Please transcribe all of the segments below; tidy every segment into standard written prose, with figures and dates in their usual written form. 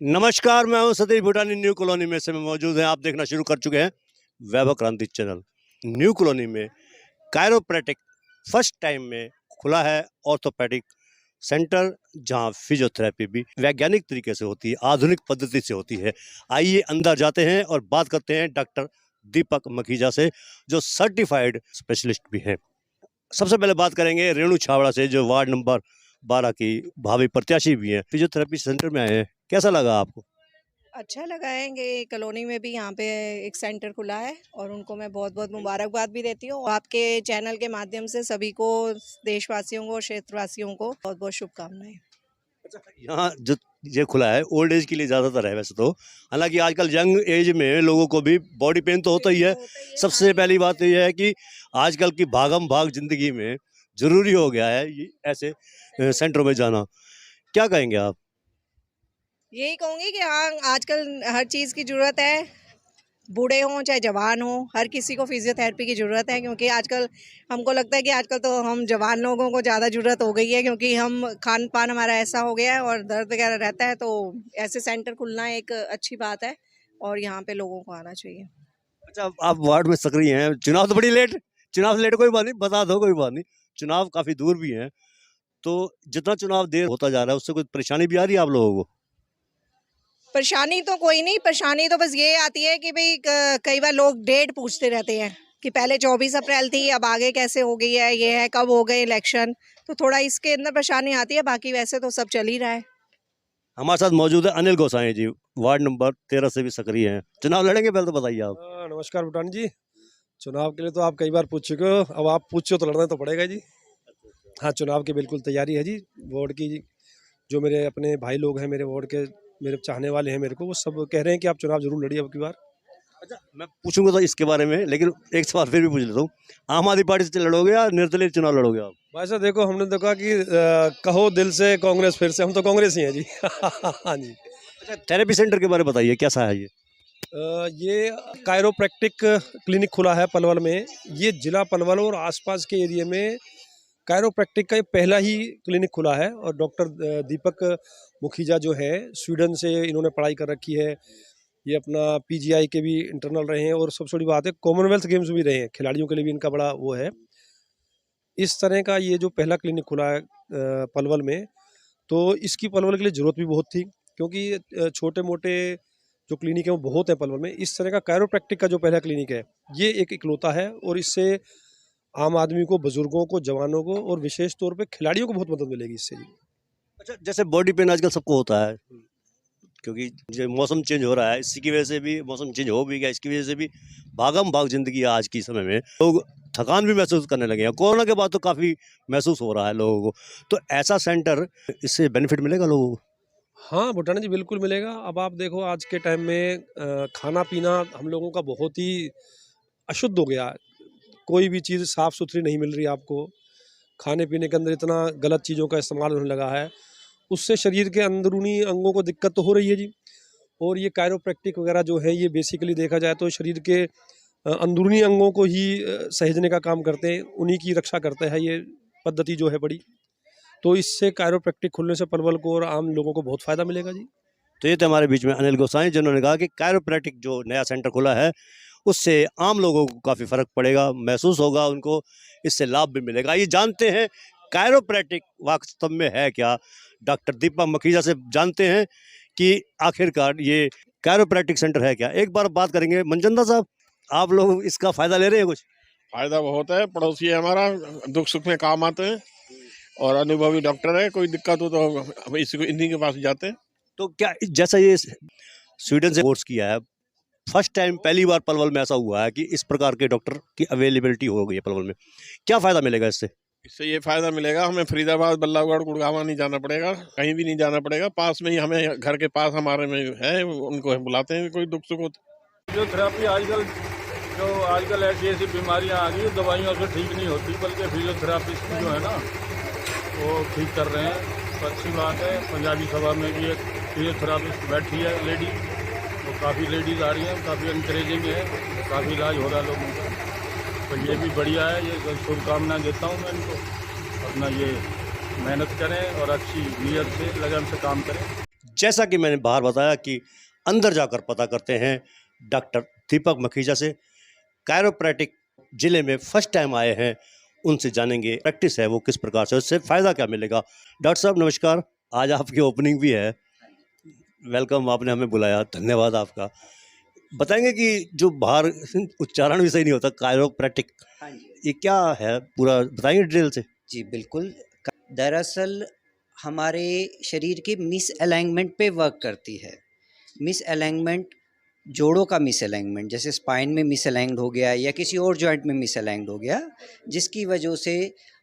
नमस्कार, मैं हूं सतीश भूटानी। न्यू कॉलोनी में से मैं मौजूद हैं। आप देखना शुरू कर चुके हैं वैभव क्रांति चैनल। न्यू कॉलोनी में कायरोप्रैक्टिक फर्स्ट टाइम में खुला है ऑर्थोपेडिक सेंटर, जहां फिजियोथेरेपी भी वैज्ञानिक तरीके से होती है, आधुनिक पद्धति से होती है। आइए अंदर जाते हैं और बात करते हैं डॉक्टर दीपक मखीजा से, जो सर्टिफाइड स्पेशलिस्ट भी हैं। सबसे पहले बात करेंगे रेणु छावड़ा से, जो वार्ड नंबर 12 की भावी प्रत्याशी भी हैं। फिजियोथेरेपी सेंटर में आए हैं, कैसा लगा आपको? अच्छा लगा है कि कॉलोनी में भी यहाँ पे एक सेंटर खुला है और उनको मैं बहुत बहुत मुबारकबाद भी देती हूँ। आपके चैनल के माध्यम से सभी को, देशवासियों को, क्षेत्रवासियों को बहुत बहुत शुभकामनाएं। अच्छा, यहाँ जो ये खुला है ओल्ड एज के लिए ज़्यादातर है वैसे तो, हालांकि आजकल यंग एज में लोगों को भी बॉडी पेन तो होता ही है। सबसे पहली बात तो यह है कि आजकल की भागम भाग जिंदगी में ज़रूरी हो गया है ये ऐसे सेंटरों में जाना। क्या कहेंगे आप? यही कहूँगी कि हाँ, आजकल हर चीज़ की ज़रूरत है। बूढ़े हों चाहे जवान हों, हर किसी को फिजियोथेरेपी की ज़रूरत है, क्योंकि आजकल हमको लगता है कि आजकल तो हम जवान लोगों को ज़्यादा ज़रूरत हो गई है, क्योंकि हम खान पान हमारा ऐसा हो गया है और दर्द वगैरह रहता है। तो ऐसे सेंटर खुलना एक अच्छी बात है और यहाँ पे लोगों को आना चाहिए। अच्छा, आप वार्ड में सक्रिय हैं। चुनाव तो बड़ी लेट, चुनाव से लेट कोई बात नहीं, बता दो, कोई बात नहीं। चुनाव काफ़ी दूर भी हैं, तो जितना चुनाव देर होता जा रहा है उससे कोई परेशानी भी आ रही है आप लोगों को? परेशानी तो कोई नहीं, परेशानी तो बस ये आती है कि भाई कई बार लोग डेट पूछते रहते हैं कि पहले 24 अप्रैल थी, अब आगे कैसे हो गई है, ये है कब हो गए इलेक्शन। तो थोड़ा इसके अंदर परेशानी आती है, बाकी वैसे तो सब चल ही रहा है। हमारे साथ मौजूद है अनिल गोसाई जी, वार्ड नंबर 13 से भी सक्रिय हैं। चुनाव लड़ेंगे? पहले तो बताइए आप। नमस्कार भूटान जी। चुनाव के लिए तो आप कई बार पूछ चुके हो, अब आप पूछो तो लड़ना तो पड़ेगा जी। हाँ, चुनाव की बिल्कुल तैयारी है जी। वार्ड की जो मेरे अपने भाई लोग हैं, मेरे वार्ड के, मेरे चाहने वाले हैं मेरे को, वो सब कह रहे हैं कि आप चुनाव जरूर लड़िए अब की बार। अच्छा, मैं पूछूंगा तो इसके बारे में, लेकिन एक सवाल फिर भी पूछ लेता हूँ। आम आदमी पार्टी से लड़ोगे या निर्दलीय चुनाव लड़ोगे आप? भाई साहब देखो, हमने तो कहा कि कहो दिल से कांग्रेस, फिर से हम तो कांग्रेस ही हैं जी। हाँ जी। अच्छा, थेरेपी सेंटर के बारे में बताइए, कैसा है ये? ये कायरोप्रैक्टिक क्लिनिक खुला है पलवल में। ये जिला पलवल और आसपास के एरिया में कायरोप्रैक्टिक का ये पहला ही क्लिनिक खुला है। और डॉक्टर दीपक मुखीजा जो है, स्वीडन से इन्होंने पढ़ाई कर रखी है। ये अपना पीजीआई के भी इंटरनल रहे हैं और सबसे बड़ी बात है कॉमनवेल्थ गेम्स भी रहे हैं, खिलाड़ियों के लिए भी इनका बड़ा वो है। इस तरह का ये जो पहला क्लिनिक खुला है पलवल में, तो इसकी पलवल के लिए ज़रूरत भी बहुत थी, क्योंकि छोटे मोटे जो क्लिनिक है वो बहुत है पलवल में। इस तरह का कायरोप्रैक्टिक का जो पहला क्लिनिक है, ये एक इकलौता है और इससे आम आदमी को, बुजुर्गों को, जवानों को और विशेष तौर पे खिलाड़ियों को बहुत मदद मिलेगी इससे जी। अच्छा, जैसे बॉडी पेन आजकल सबको होता है, क्योंकि जो मौसम चेंज हो रहा है, इसी की वजह से भी मौसम चेंज हो भी गया, इसकी वजह से भी भागम भाग जिंदगी है आज की समय में। लोग थकान भी महसूस करने लगे हैं। कोरोना के बाद तो काफ़ी महसूस हो रहा है लोगों को। तो ऐसा सेंटर, इससे बेनिफिट मिलेगा लोगों को? हाँ, भुटाना जी बिल्कुल मिलेगा। अब आप देखो आज के टाइम में खाना-पीना हम लोगों का बहुत ही अशुद्ध हो गया है। कोई भी चीज़ साफ़-सुथरी नहीं मिल रही आपको। खाने-पीने के अंदर इतना गलत चीज़ों का इस्तेमाल होने लगा है। उससे शरीर के अंदरूनी अंगों को दिक्कत तो हो रही है जी। और ये कायरोप्रैक्टिक वगैरह जो है, ये बेसिकली देखा जाए तो शरीर के अंदरूनी अंगों को ही सहेजने का काम करते हैं, उन्हीं की रक्षा करता है ये पद्धति जो है बड़ी। तो इससे कायरोप्रैक्टिक खुलने से पलवल को और आम लोगों को बहुत फ़ायदा मिलेगा जी। तो ये थे हमारे बीच में अनिल गोसाई, जिन्होंने कहा कि कायरोप्रैक्टिक जो नया सेंटर खुला है, उससे आम लोगों को काफ़ी फ़र्क पड़ेगा, महसूस होगा उनको, इससे लाभ भी मिलेगा। ये जानते हैं कायरोप्रैक्टिक वास्तव में है क्या। डॉक्टर दीपक मखीजा से जानते हैं कि आखिरकार ये कायरोप्रैक्टिक सेंटर है क्या। एक बार बात करेंगे मंजंदा साहब, आप लोग इसका फ़ायदा ले रहे हैं कुछ? फायदा बहुत है, पड़ोसी है हमारा, दुख सुख में काम आते हैं और अनुभवी डॉक्टर है। कोई दिक्कत हो तो हम इन्हीं के पास जाते हैं। तो क्या जैसा ये स्वीडन से कोर्स किया है, फर्स्ट टाइम पहली बार पलवल में ऐसा हुआ है कि इस प्रकार के डॉक्टर की अवेलेबिलिटी हो गई है पलवल में, क्या फ़ायदा मिलेगा इससे? इससे ये फायदा मिलेगा, हमें फरीदाबाद, बल्लभगढ़, गुड़गांव नहीं जाना पड़ेगा, कहीं भी नहीं जाना पड़ेगा। पास में ही, हमें घर के पास हमारे में है, उनको हम बुलाते हैं कोई दुख सुख हो तो। फिजियोथेरेपी आजकल ऐसी ऐसी बीमारियां आ गई, दवाइयों से ठीक नहीं होती, बल्कि फिजियोथेरापिस्ट जो है ना, वो ठीक कर रहे हैं। तो अच्छी बात है। पंजाबी सभा में भी एक फिजियोथेरापिस्ट बैठी है लेडी, तो काफ़ी लेडीज़ आ रही हैं, काफ़ी इंकरेजिंग है, काफ़ी इलाज हो रहा है लोगों का। तो ये भी बढ़िया है। ये शुभकामनाएं देता हूँ मैं इनको, अपना ये मेहनत करें और अच्छी नीयत से, लगन से काम करें। जैसा कि मैंने बाहर बताया कि अंदर जाकर पता करते हैं डॉक्टर दीपक मखीजा से। कायरोप्रैक्टिक जिले में फर्स्ट टाइम आए हैं, उनसे जानेंगे प्रैक्टिस है वो किस प्रकार से, उससे फ़ायदा क्या मिलेगा। डॉक्टर साहब नमस्कार, आज आपकी ओपनिंग भी है, वेलकम, आपने हमें बुलाया, धन्यवाद आपका। बताएंगे कि जो बाहर उच्चारण भी सही नहीं होता, कायरोप्रैक्टिक, हाँ जी। ये क्या है, पूरा बताएंगे डिटेल से। जी बिल्कुल। दरअसल हमारे शरीर के मिस अलाइनमेंट पे वर्क करती है। मिस अलाइनमेंट, जोड़ों का मिस अलाइनमेंट, जैसे स्पाइन में मिस अलाइंड हो गया या किसी और जॉइंट में मिस अलाइंड हो गया, जिसकी वजह से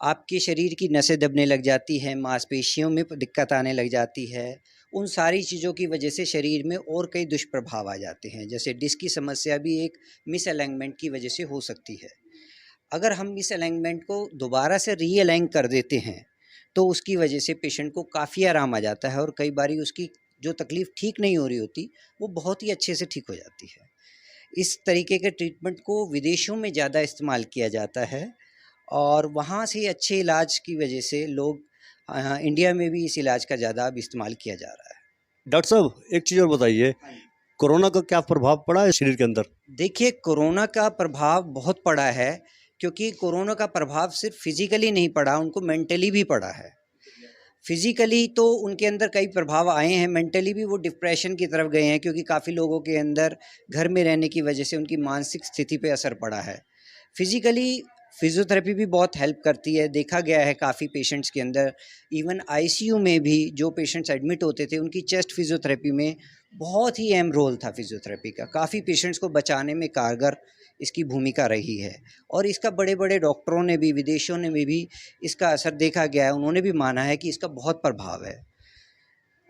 आपके शरीर की नसें दबने लग जाती हैं, मांसपेशियों में दिक्कत आने लग जाती है। उन सारी चीज़ों की वजह से शरीर में और कई दुष्प्रभाव आ जाते हैं, जैसे डिस्क की समस्या भी एक मिस अलाइनमेंट की वजह से हो सकती है। अगर हम मिस अलाइनमेंट को दोबारा से रीअलाइन कर देते हैं तो उसकी वजह से पेशेंट को काफ़ी आराम आ जाता है और कई बारी उसकी जो तकलीफ़ ठीक नहीं हो रही होती वो बहुत ही अच्छे से ठीक हो जाती है। इस तरीके के ट्रीटमेंट को विदेशों में ज़्यादा इस्तेमाल किया जाता है और वहाँ से अच्छे इलाज की वजह से लोग इंडिया में भी इस इलाज का ज़्यादा अब इस्तेमाल किया जा रहा है। डॉक्टर साहब एक चीज़ और बताइए, कोरोना का क्या प्रभाव पड़ा है शरीर के अंदर? देखिए, कोरोना का प्रभाव बहुत पड़ा है, क्योंकि कोरोना का प्रभाव सिर्फ फिज़िकली नहीं पड़ा, उनको मेंटली भी पड़ा है। फिज़िकली तो उनके अंदर कई प्रभाव आए हैं, मेंटली भी वो डिप्रेशन की तरफ गए हैं, क्योंकि काफ़ी लोगों के अंदर घर में रहने की वजह से उनकी मानसिक स्थिति पे असर पड़ा है। फिज़िकली फिज़ियोथेरेपी भी बहुत हेल्प करती है, देखा गया है काफ़ी पेशेंट्स के अंदर। इवन आईसीयू में भी जो पेशेंट्स एडमिट होते थे, उनकी चेस्ट फिज़ियोथेरेपी में बहुत ही अहम रोल था फिज़ियोथेरेपी का। काफ़ी पेशेंट्स को बचाने में कारगर इसकी भूमिका रही है और इसका बड़े-बड़े डॉक्टरों ने भी, विदेशों ने भी इसका असर देखा गया है। उन्होंने भी माना है कि इसका बहुत प्रभाव है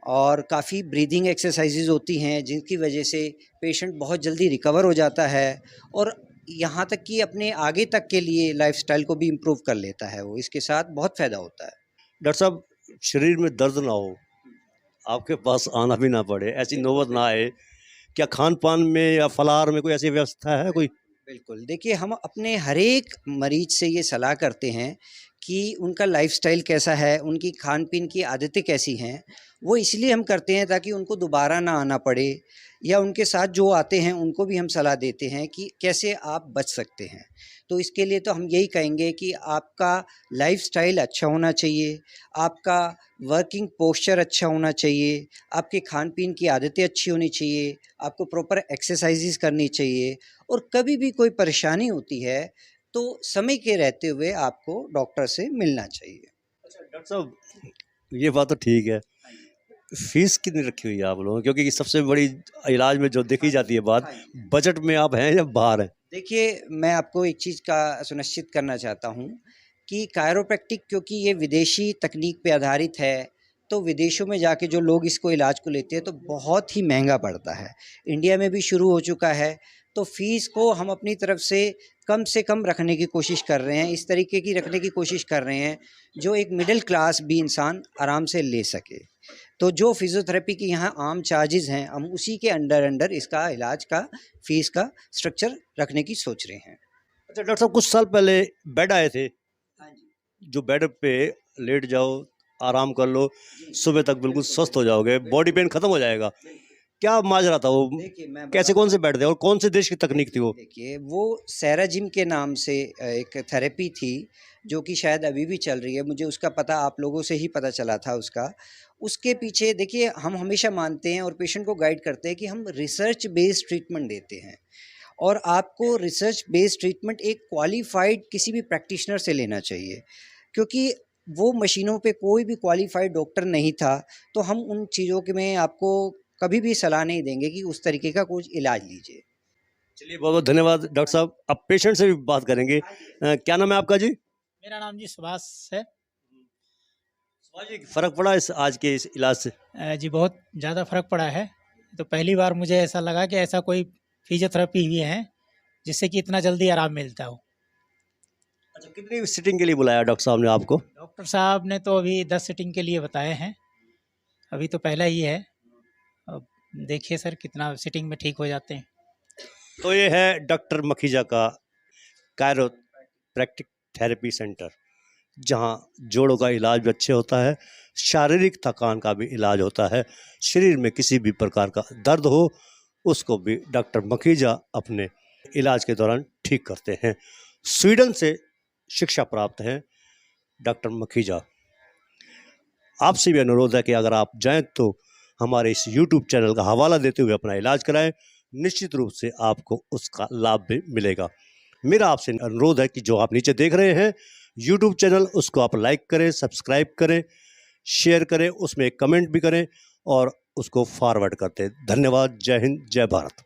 और काफ़ी ब्रीदिंग एक्सरसाइजेज़ होती हैं, जिनकी वजह से पेशेंट बहुत जल्दी रिकवर हो जाता है और यहाँ तक कि अपने आगे तक के लिए लाइफ़स्टाइल को भी इम्प्रूव कर लेता है वो। इसके साथ बहुत फ़ायदा होता है। डॉक्टर साहब, शरीर में दर्द ना हो, आपके पास आना भी ना पड़े, ऐसी नौबत ना आए, क्या खान पान में या फलाहार में कोई ऐसी व्यवस्था है कोई? बिल्कुल, देखिए, हम अपने हर एक मरीज़ से ये सलाह करते हैं कि उनका लाइफ़स्टाइल कैसा है, उनकी खान-पीन की आदतें कैसी हैं। वो इसलिए हम करते हैं ताकि उनको दोबारा ना आना पड़े, या उनके साथ जो आते हैं उनको भी हम सलाह देते हैं कि कैसे आप बच सकते हैं। तो इसके लिए तो हम यही कहेंगे कि आपका लाइफ़स्टाइल अच्छा होना चाहिए, आपका वर्किंग पोस्चर अच्छा होना चाहिए, आपके खान-पीन की आदतें अच्छी होनी चाहिए, आपको प्रॉपर एक्सरसाइज़ेज़ करनी चाहिए और कभी भी कोई परेशानी होती है तो समय के रहते हुए आपको डॉक्टर से मिलना चाहिए। अच्छा डॉक्टर साहब, ये बात तो ठीक है, फीस कितनी रखी हुई है आप लोगों की? क्योंकि सबसे बड़ी इलाज में जो देखी जाती है बात, बजट में आप हैं या बाहर हैं? देखिए, मैं आपको एक चीज़ का सुनिश्चित करना चाहता हूँ कि कायरोप्रैक्टिक, क्योंकि ये विदेशी तकनीक पे आधारित है, तो विदेशों में जाके जो लोग इसको इलाज को लेते हैं तो बहुत ही महंगा पड़ता है। इंडिया में भी शुरू हो चुका है, तो फ़ीस को हम अपनी तरफ से कम रखने की कोशिश कर रहे हैं, इस तरीके की रखने की कोशिश कर रहे हैं जो एक मिडिल क्लास भी इंसान आराम से ले सके। तो जो फिज़ियोथेरेपी की यहाँ आम चार्जेज़ हैं, हम उसी के अंडर इसका इलाज का फ़ीस का स्ट्रक्चर रखने की सोच रहे हैं। अच्छा डॉक्टर साहब, कुछ साल पहले बेड आए थे, हाँ जी। जो बेड पे लेट जाओ, आराम कर लो, सुबह तक बिल्कुल स्वस्थ हो जाओगे, बॉडी पेन खत्म हो जाएगा। क्या माजरा था वो? देखिए, मैं कैसे, कौन से बेड थे और कौन से देश की तकनीक थी वो? देखिए, वो सेराजिम के नाम से एक थेरेपी थी, जो कि शायद अभी भी चल रही है। मुझे उसका पता आप लोगों से ही पता चला था उसका। उसके पीछे देखिए, हम हमेशा मानते हैं और पेशेंट को गाइड करते हैं कि हम रिसर्च बेस्ड ट्रीटमेंट देते हैं और आपको रिसर्च बेस्ड ट्रीटमेंट एक क्वालिफ़ाइड किसी भी प्रैक्टिशनर से लेना चाहिए, क्योंकि वो मशीनों पे कोई भी क्वालिफ़ाइड डॉक्टर नहीं था। तो हम उन चीज़ों के में आपको कभी भी सलाह नहीं देंगे कि उस तरीके का कुछ इलाज लीजिए। चलिए, बहुत बहुत धन्यवाद डॉक्टर साहब। अब पेशेंट से भी बात करेंगे। क्या नाम है आपका जी? मेरा नाम जी सुभाष है। सुभाष जी, फर्क पड़ा इस आज के इस इलाज से? जी बहुत ज़्यादा फ़र्क पड़ा है। तो पहली बार मुझे ऐसा लगा कि ऐसा कोई फिजियोथेरेपी हुई है जिससे कि इतना जल्दी आराम मिलता हो। अच्छा, कितनी सिटिंग के लिए बुलाया डॉक्टर साहब ने आपको? डॉक्टर साहब ने तो अभी 10 सिटिंग के लिए बताए हैं, अभी तो पहला ही है। अब देखिए सर कितना सिटिंग में ठीक हो जाते हैं। तो ये है डॉक्टर मखीजा का कायरोप्रैक्टिक थेरेपी सेंटर। जहां जोड़ों का इलाज भी अच्छे होता है, शारीरिक थकान का भी इलाज होता है। शरीर में किसी भी प्रकार का दर्द हो उसको भी डॉक्टर मखीजा अपने इलाज के दौरान ठीक करते हैं। स्वीडन से शिक्षा प्राप्त हैं डॉक्टर मखीजा। आपसे भी अनुरोध है कि अगर आप जाएं तो हमारे इस YouTube चैनल का हवाला देते हुए अपना इलाज कराएं, निश्चित रूप से आपको उसका लाभ भी मिलेगा। मेरा आपसे अनुरोध है कि जो आप नीचे देख रहे हैं YouTube चैनल, उसको आप लाइक करें, सब्सक्राइब करें, शेयर करें, उसमें एक कमेंट भी करें और उसको फॉरवर्ड करते। धन्यवाद। जय हिंद, जय भारत।